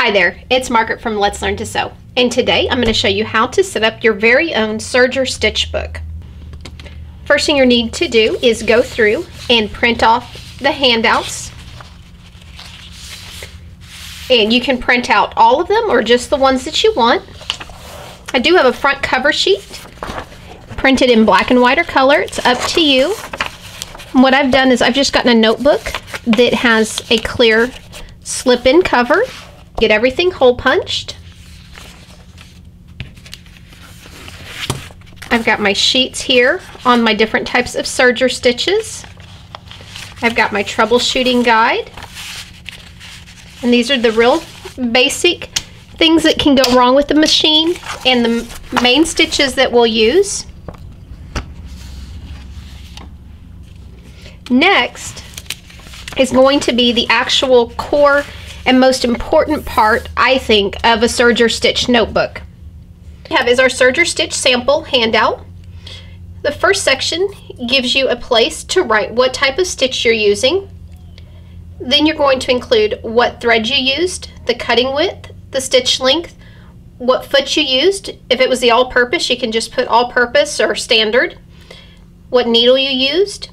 Hi there, it's Margaret from Let's Learn to Sew, and today I'm going to show you how to set up your very own Serger stitch book. First thing you need to do is go through and print off the handouts, and you can print out all of them or just the ones that you want. I do have a front cover sheet printed in black and white or color. It's up to you. And what I've done is I've just gotten a notebook that has a clear slip-in cover. Get everything hole punched. I've got my sheets here on my different types of serger stitches. I've got my troubleshooting guide. And these are the real basic things that can go wrong with the machine and the main stitches that we'll use. Next is going to be the actual core and most important part, I think, of a serger stitch notebook. What we have is our serger stitch sample handout. The first section gives you a place to write what type of stitch you're using. Then you're going to include what thread you used, the cutting width, the stitch length, what foot you used. If it was the all-purpose, you can just put all-purpose or standard. What needle you used.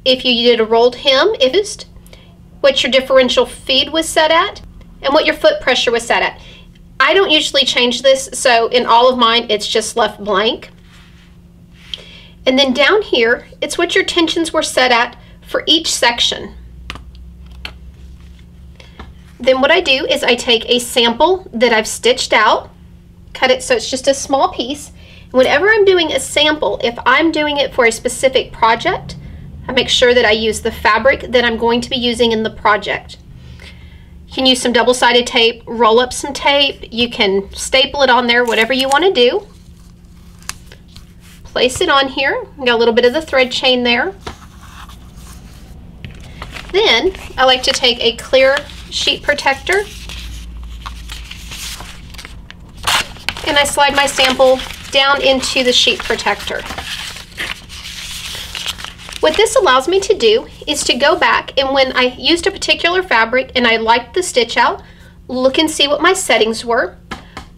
If you did a rolled hem, what your differential feed was set at, and what your foot pressure was set at. I don't usually change this, so in all of mine it's just left blank. And then down here, it's what your tensions were set at for each section. Then what I do is I take a sample that I've stitched out, cut it so it's just a small piece. Whenever I'm doing a sample, if I'm doing it for a specific project, I make sure that I use the fabric that I'm going to be using in the project. You can use some double-sided tape, roll up some tape, you can staple it on there, whatever you want to do. Place it on here, got a little bit of the thread chain there. Then I like to take a clear sheet protector and I slide my sample down into the sheet protector. What this allows me to do is to go back, and when I used a particular fabric and I liked the stitch out, look and see what my settings were.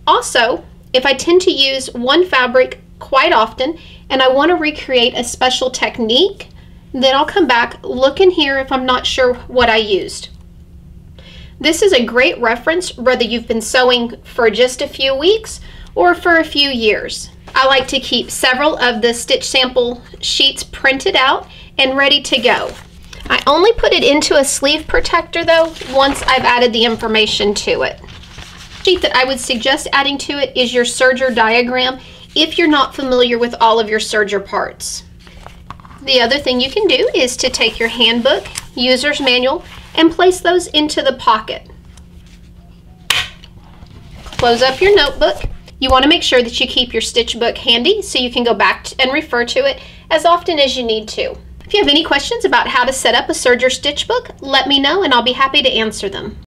Also, if I tend to use one fabric quite often and I want to recreate a special technique, then I'll come back, look in here if I'm not sure what I used. This is a great reference whether you've been sewing for just a few weeks or for a few years. I like to keep several of the stitch sample sheets printed out and ready to go. I only put it into a sleeve protector though once I've added the information to it. The sheet that I would suggest adding to it is your serger diagram if you're not familiar with all of your serger parts. The other thing you can do is to take your handbook, user's manual, and place those into the pocket. Close up your notebook. You want to make sure that you keep your stitch book handy so you can go back and refer to it as often as you need to. If you have any questions about how to set up a serger stitch book, let me know and I'll be happy to answer them.